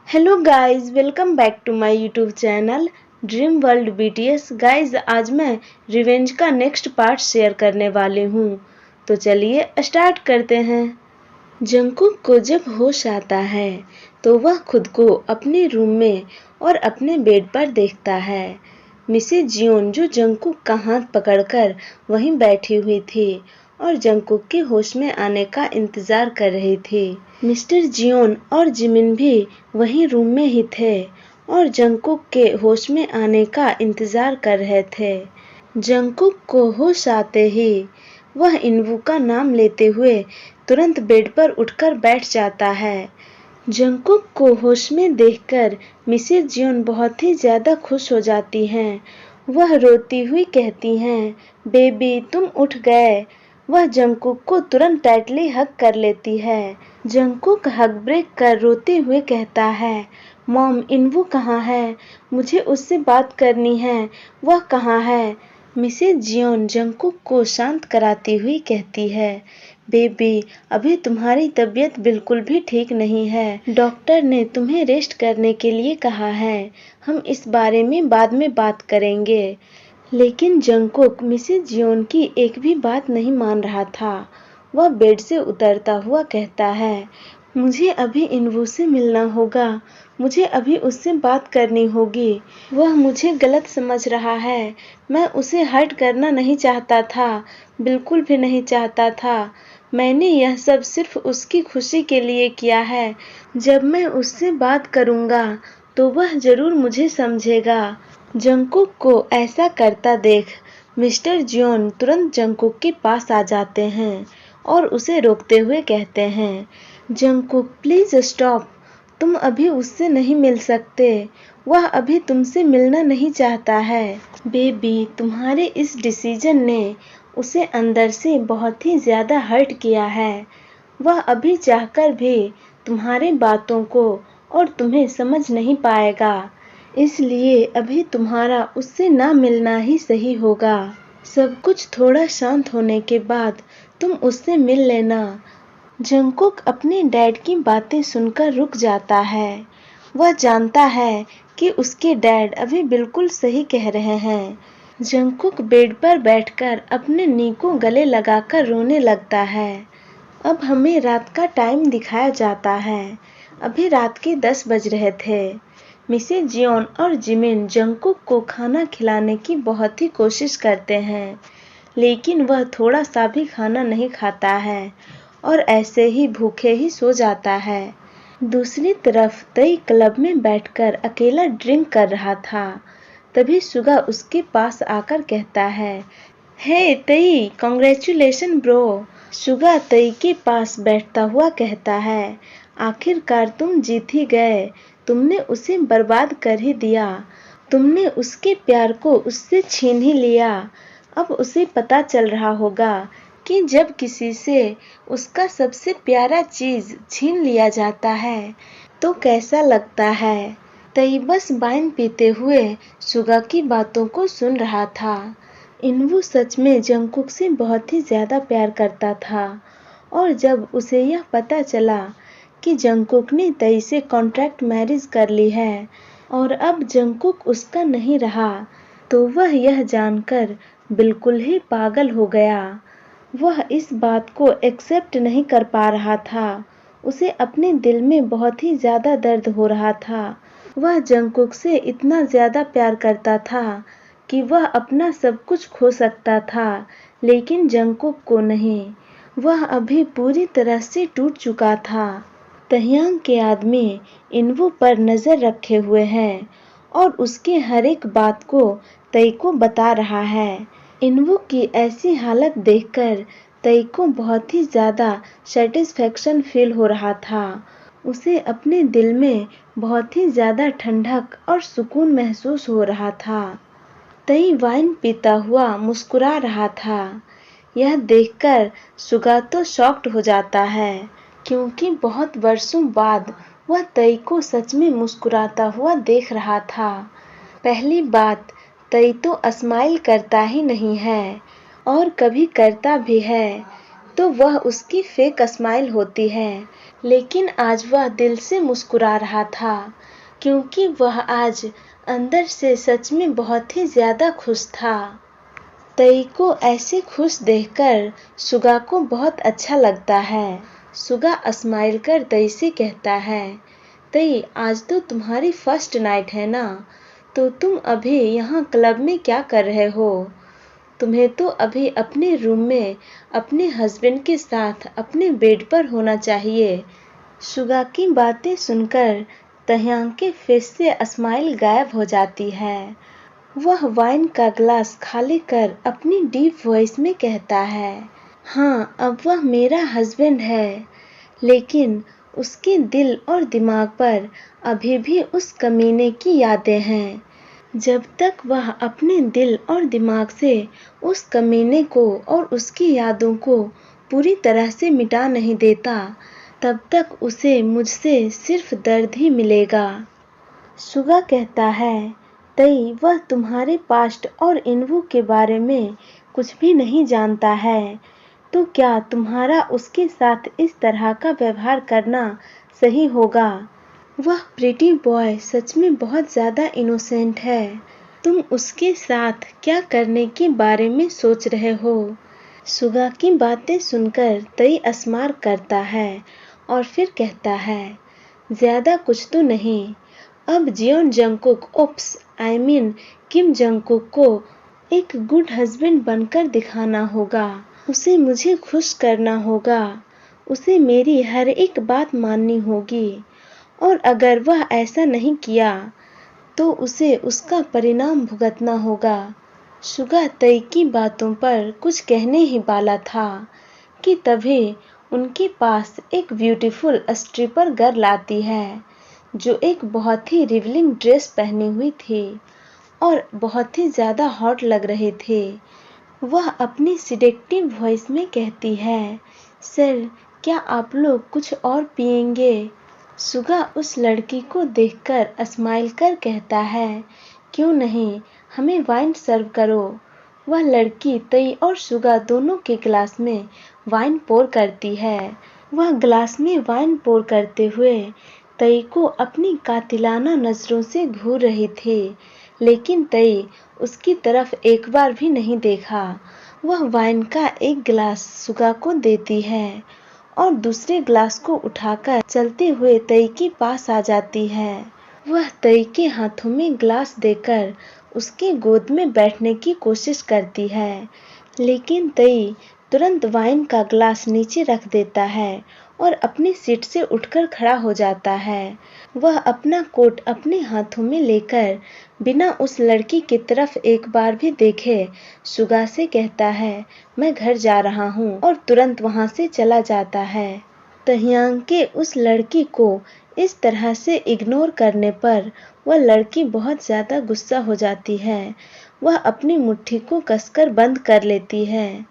Hello guys, welcome back to my YouTube channel dream world BTS. Guys, आज मैं revenge का next part share करने वाली हूँ, तो चलिए स्टार्ट करते हैं। जंगकुक को जब होश आता है तो वह खुद को अपने रूम में और अपने बेड पर देखता है। मिसेज जियोन जो जंगकुक का हाथ पकड़कर वहीं बैठी हुई थी और जंगकुक के होश में आने का इंतजार कर रही थी। मिस्टर जियोन और जिमिन भी वहीं रूम में ही थे और जंगकुक के होश में आने का इंतजार कर रहे थे। जंगकुक को होश आते ही वह इनवू का नाम लेते हुए तुरंत बेड पर उठकर बैठ जाता है। जंगकुक को होश में देखकर मिसेज जियोन बहुत ही ज्यादा खुश हो जाती हैं। वह रोती हुई कहती हैं, बेबी तुम उठ गए। वह जंगकुक को तुरंत टाइटली हग कर लेती है। जंगकुक हग ब्रेक कर रोते हुए कहता है, मॉम इनवू कहाँ है? मुझे उससे बात करनी है, वह कहाँ है? मिसेज जियोन जंगकुक को शांत कराती हुई कहती है, बेबी अभी तुम्हारी तबीयत बिल्कुल भी ठीक नहीं है। डॉक्टर ने तुम्हें रेस्ट करने के लिए कहा है। हम इस बारे में बाद में बात करेंगे। लेकिन जंगकुक मिसेज जियोन की एक भी बात नहीं मान रहा था। वह बेड से उतरता हुआ कहता है, मुझे अभी इनवू से मिलना होगा, मुझे अभी उससे बात करनी होगी। वह मुझे गलत समझ रहा है। मैं उसे हर्ट करना नहीं चाहता था, बिल्कुल भी नहीं चाहता था। मैंने यह सब सिर्फ उसकी खुशी के लिए किया है। जब मैं उससे बात करूंगा तो वह जरूर मुझे समझेगा। जंगकुक को ऐसा करता देख मिस्टर जियोन तुरंत जंगकुक के पास आ जाते हैं और उसे रोकते हुए कहते हैं, जंगकुक प्लीज स्टॉप, तुम अभी उससे नहीं मिल सकते। वह अभी तुमसे मिलना नहीं चाहता है। बेबी तुम्हारे इस डिसीजन ने उसे अंदर से बहुत ही ज्यादा हर्ट किया है। वह अभी चाहकर भी तुम्हारी बातों को और तुम्हें समझ नहीं पाएगा। इसलिए अभी तुम्हारा उससे ना मिलना ही सही होगा। सब कुछ थोड़ा शांत होने के बाद तुम उससे मिल लेना। जंगकुक अपने डैड की बातें सुनकर रुक जाता है। वह जानता है कि उसके डैड अभी बिल्कुल सही कह रहे हैं। जंगकुक बेड पर बैठकर अपने नी को गले लगाकर रोने लगता है। अब हमें रात का टाइम दिखाया जाता है। अभी रात के 10 बज रहे थे। मिसेज जियोन और जिमिन जंगकुक को खाना खिलाने की बहुत ही कोशिश करते हैं, लेकिन वह थोड़ा सा भी खाना नहीं खाता है और ऐसे ही भूखे ही सो जाता है। दूसरी तरफ तई क्लब में बैठकर अकेला ड्रिंक कर रहा था। तभी सुगा उसके पास आकर कहता है, हे तई, कांग्रेचुलेशन ब्रो। सुगा तई के पास बैठता हुआ कहता है, आखिरकार तुम जीत ही गए। तुमने उसे बर्बाद कर ही दिया। तुमने उसके प्यार को उससे छीन ही लिया। अब उसे पता चल रहा होगा कि जब किसी से उसका सबसे प्यारा चीज छीन लिया जाता है तो कैसा लगता है। तई बस वाइन पीते हुए सुगा की बातों को सुन रहा था। इनवू सच में जंगकुक से बहुत ही ज्यादा प्यार करता था और जब उसे यह पता चला कि जंगकुक ने तई से कॉन्ट्रैक्ट मैरिज कर ली है और अब जंगकुक उसका नहीं रहा, तो वह यह जानकर बिल्कुल ही पागल हो गया। वह इस बात को एक्सेप्ट नहीं कर पा रहा था। उसे अपने दिल में बहुत ही ज्यादा दर्द हो रहा था। वह जंगकुक से इतना ज्यादा प्यार करता था कि वह अपना सब कुछ खो सकता था, लेकिन जंगकुक को नहीं। वह अभी पूरी तरह से टूट चुका था। तह्यांग के आदमी इनवू पर नजर रखे हुए हैं और उसकी हर एक बात को तई को बता रहा है। इनवू की ऐसी हालत देखकर तई को बहुत ही ज्यादा सेटिस्फेक्शन फील हो रहा था। उसे अपने दिल में बहुत ही ज्यादा ठंडक और सुकून महसूस हो रहा था। तई वाइन पीता हुआ मुस्कुरा रहा था। यह देखकर सुगा तो शॉक्ड हो जाता है, क्योंकि बहुत वर्षों बाद वह तई को सच में मुस्कुराता हुआ देख रहा था। पहली बात, तई तो स्माइल करता ही नहीं है और कभी करता भी है तो वह उसकी फेक स्माइल होती है, लेकिन आज वह दिल से मुस्कुरा रहा था, क्योंकि वह आज अंदर से सच में बहुत ही ज्यादा खुश था। तई को ऐसे खुश देखकर सुगा को बहुत अच्छा लगता है। सुगा स्माइल कर तई से कहता है, तई आज तो तुम्हारी फर्स्ट नाइट है ना, तो तुम अभी यहाँ क्लब में क्या कर रहे हो? तुम्हें तो अभी अपने रूम में अपने हस्बैंड के साथ अपने बेड पर होना चाहिए। सुगा की बातें सुनकर तह्यांग के फेस से स्माइल गायब हो जाती है। वह वाइन का ग्लास खाली कर अपनी डीप वॉइस में कहता है, हाँ अब वह मेरा हस्बैंड है, लेकिन उसके दिल और दिमाग पर अभी भी उस कमीने की यादें हैं। जब तक वह अपने दिल और दिमाग से उस कमीने को और उसकी यादों को पूरी तरह से मिटा नहीं देता, तब तक उसे मुझसे सिर्फ दर्द ही मिलेगा। सुगा कहता है, तई वह तुम्हारे पास्ट और इन्वू के बारे में कुछ भी नहीं जानता है, तो क्या तुम्हारा उसके साथ इस तरह का व्यवहार करना सही होगा? वह प्रिटी बॉय सच में बहुत ज़्यादा इनोसेंट है। तुम उसके साथ क्या करने के बारे में सोच रहे हो? सुगा की बातें सुनकर तई स्मार करता है और फिर कहता है, ज़्यादा कुछ तो नहीं। अब जियोन जंगकुक किम जंगकुक को एक गुड हस्बैंड बनकर दिखाना होगा। उसे मुझे खुश करना होगा। उसे मेरी हर एक बात माननी होगी, और अगर वह ऐसा नहीं किया तो उसे उसका परिणाम भुगतना होगा। सुगा तई की बातों पर कुछ कहने ही वाला था कि तभी उनके पास एक ब्यूटीफुल स्ट्रिपर गर्ल आती है, जो एक बहुत ही रिवीलिंग ड्रेस पहनी हुई थी और बहुत ही ज़्यादा हॉट लग रही थी। वह अपनी सिडेक्टिव वॉइस में कहती है, सर क्या आप लोग कुछ और पिएंगे? सुगा उस लड़की को देखकर स्माइल कर कहता है, क्यों नहीं, हमें वाइन सर्व करो। वह लड़की तई और सुगा दोनों के ग्लास में वाइन पोर करती है। वह ग्लास में वाइन पोर करते हुए तई को अपनी कातिलाना नजरों से घूर रही थी, लेकिन तई उसकी तरफ एक बार भी नहीं देखा। वह वाइन का एक गिलास सुगा को देती है और दूसरे ग्लास को उठाकर चलते हुए तई के पास आ जाती है। वह तई के हाथों में ग्लास देकर उसके गोद में बैठने की कोशिश करती है, लेकिन तई तुरंत वाइन का ग्लास नीचे रख देता है और अपनी सीट से उठकर खड़ा हो जाता है। वह अपना कोट अपने हाथों में लेकर बिना उस लड़की की तरफ एक बार भी देखे सुगा से कहता है, मैं घर जा रहा हूँ, और तुरंत वहाँ से चला जाता है। तह्यांग के उस लड़की को इस तरह से इग्नोर करने पर वह लड़की बहुत ज़्यादा गुस्सा हो जाती है। वह अपनी मुट्ठी को कसकर बंद कर लेती है।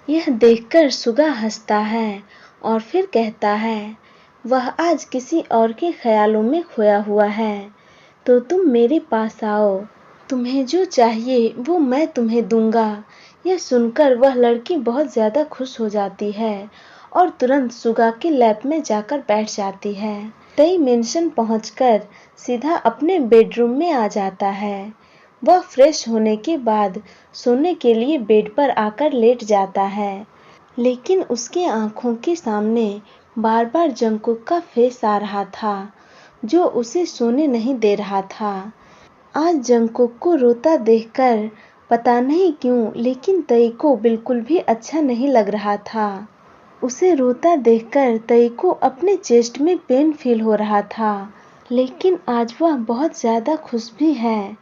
यह देखकर सुगा हंसता है और फिर कहता है, वह आज किसी और के ख्यालों में खोया हुआ है, तो तुम मेरे पास आओ, तुम्हें जो चाहिए वो मैं तुम्हें दूंगा। यह सुनकर वह लड़की बहुत ज़्यादा खुश हो जाती है और तुरंत सुगा के लैप में जाकर बैठ जाती है। तई मेंशन पहुंचकर सीधा अपने बेडरूम में आ जाता है। वह फ्रेश होने के बाद सोने के लिए बेड पर आकर लेट जाता है, लेकिन उसके आंखों के सामने बार बार जंगकुक का फेस आ रहा था, जो उसे सोने नहीं दे रहा था। आज जंगकुक को रोता देखकर पता नहीं क्यों, लेकिन तई को बिल्कुल भी अच्छा नहीं लग रहा था। उसे रोता देखकर तई को अपने चेस्ट में पेन फील हो रहा था, लेकिन आज वह बहुत ज़्यादा खुश भी है,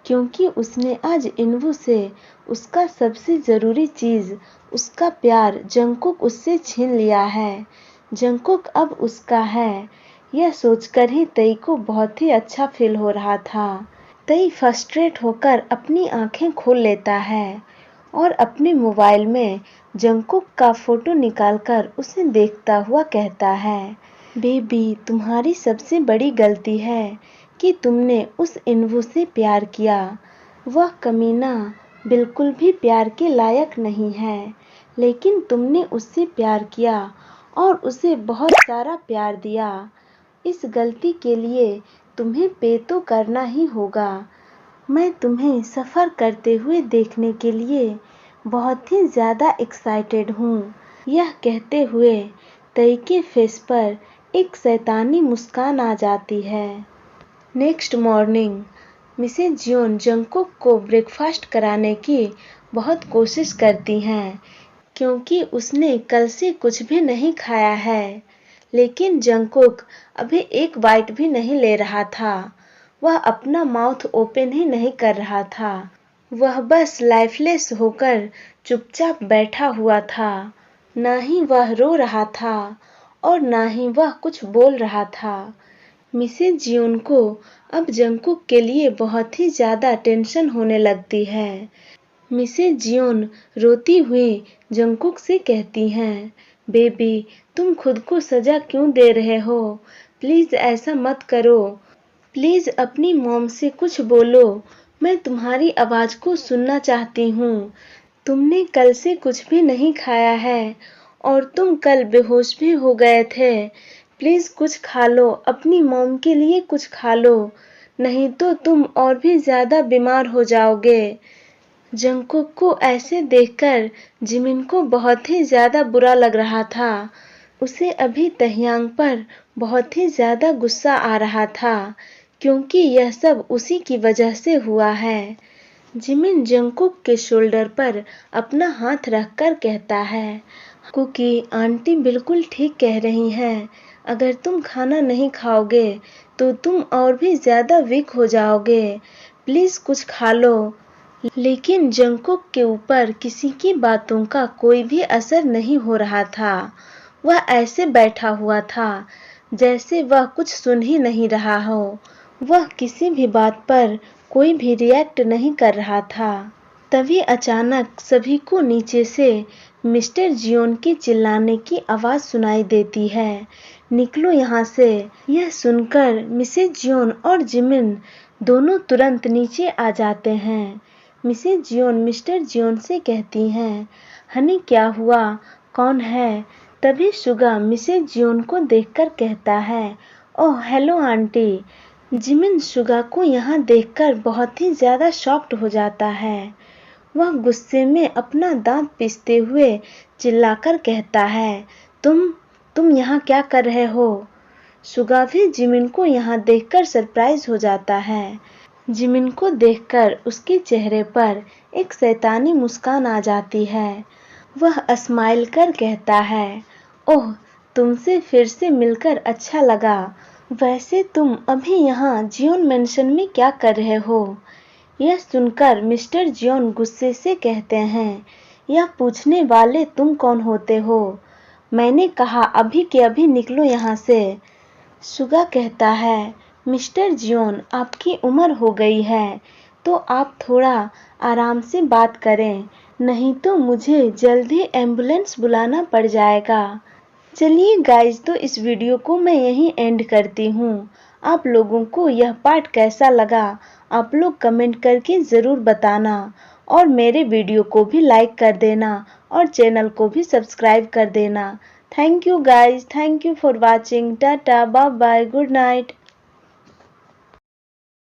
क्योंकि उसने आज इन्वू से उसका सबसे ज़रूरी चीज़, उसका प्यार जंगकुक उससे छीन लिया है। जंगकुक अब उसका है, यह सोचकर ही तई को बहुत ही अच्छा फील हो रहा था। तई फ्रस्ट्रेट होकर अपनी आंखें खोल लेता है और अपने मोबाइल में जंगकुक का फोटो निकालकर उसे देखता हुआ कहता है, बेबी तुम्हारी सबसे बड़ी गलती है कि तुमने उस इन्वू से प्यार किया। वह कमीना बिल्कुल भी प्यार के लायक नहीं है। लेकिन तुमने उससे प्यार किया और उसे बहुत सारा प्यार दिया। इस गलती के लिए तुम्हें पे तो करना ही होगा। मैं तुम्हें सफ़र करते हुए देखने के लिए बहुत ही ज़्यादा एक्साइटेड हूँ। यह कहते हुए तई के फेस पर एक शैतानी मुस्कान आ जाती है। Next morning Mrs Jeon Jungkook को ब्रेकफास्ट कराने की बहुत कोशिश करती हैं, क्योंकि उसने कल से कुछ भी नहीं खाया है। लेकिन जंगकुक अभी एक बाइट भी नहीं ले रहा था। वह अपना माउथ ओपन ही नहीं कर रहा था। वह बस लाइफलेस होकर चुपचाप बैठा हुआ था। ना ही वह रो रहा था और ना ही वह कुछ बोल रहा था। मिसेज जियोन को अब जंगकुक के लिए बहुत ही ज़्यादा टेंशन होने लगती है। मिसेज जियोन रोती हुई जंगकुक से कहती हैं, बेबी तुम खुद को सज़ा क्यों दे रहे हो? प्लीज़ ऐसा मत करो। प्लीज़ अपनी मॉम से कुछ बोलो। मैं तुम्हारी आवाज़ को सुनना चाहती हूँ। तुमने कल से कुछ भी नहीं खाया है और तुम कल बेहोश भी हो गए थे। प्लीज़ कुछ खा लो, अपनी मॉम के लिए कुछ खा लो, नहीं तो तुम और भी ज़्यादा बीमार हो जाओगे। जंगकुक को ऐसे देखकर जिमिन को बहुत ही ज़्यादा बुरा लग रहा था। उसे अभी तह्यांग पर बहुत ही ज़्यादा गुस्सा आ रहा था, क्योंकि यह सब उसी की वजह से हुआ है। जिमिन जंगकुक के शोल्डर पर अपना हाथ रखकर कहता है, कुकी आंटी बिल्कुल ठीक कह रही हैं। अगर तुम खाना नहीं खाओगे तो तुम और भी ज़्यादा वीक हो जाओगे। प्लीज़ कुछ खा लो। लेकिन जंगकुक के ऊपर किसी की बातों का कोई भी असर नहीं हो रहा था। वह ऐसे बैठा हुआ था जैसे वह कुछ सुन ही नहीं रहा हो। वह किसी भी बात पर कोई भी रिएक्ट नहीं कर रहा था। तभी अचानक सभी को नीचे से मिस्टर जियोन के चिल्लाने की आवाज़ सुनाई देती है, निकलो यहाँ से। यह सुनकर मिसेज जियोन और जिमिन दोनों तुरंत नीचे आ जाते हैं। मिसेज जियोन मिस्टर जियोन से कहती हैं, हनी क्या हुआ, कौन है? तभी सुगा मिसेज जियोन को देखकर कहता है, ओह हेलो आंटी। जिमिन सुगा को यहाँ देखकर बहुत ही ज़्यादा शॉक्ड हो जाता है। वह गुस्से में अपना दांत पीसते हुए चिल्लाकर कहता है, तुम यहाँ क्या कर रहे हो? सुगा भी जिमिन को यहाँ देखकर सरप्राइज हो जाता है। जिमिन को देखकर उसके चेहरे पर एक शैतानी मुस्कान आ जाती है। वह स्माइल कर कहता है, ओह तुमसे फिर से मिलकर अच्छा लगा। वैसे तुम अभी यहाँ जियोन मेंशन में क्या कर रहे हो? यह सुनकर मिस्टर जियोन गुस्से से कहते हैं, यह पूछने वाले तुम कौन होते हो? मैंने कहा अभी के अभी निकलो यहाँ से। सुगा कहता है, मिस्टर जियोन आपकी उम्र हो गई है तो आप थोड़ा आराम से बात करें, नहीं तो मुझे जल्द ही एम्बुलेंस बुलाना पड़ जाएगा। चलिए गाइज, तो इस वीडियो को मैं यहीं एंड करती हूँ। आप लोगों को यह पार्ट कैसा लगा आप लोग कमेंट करके ज़रूर बताना और मेरे वीडियो को भी लाइक कर देना और चैनल को भी सब्सक्राइब कर देना। Thank you guys, thank you for watching. Tata, bye bye, good night.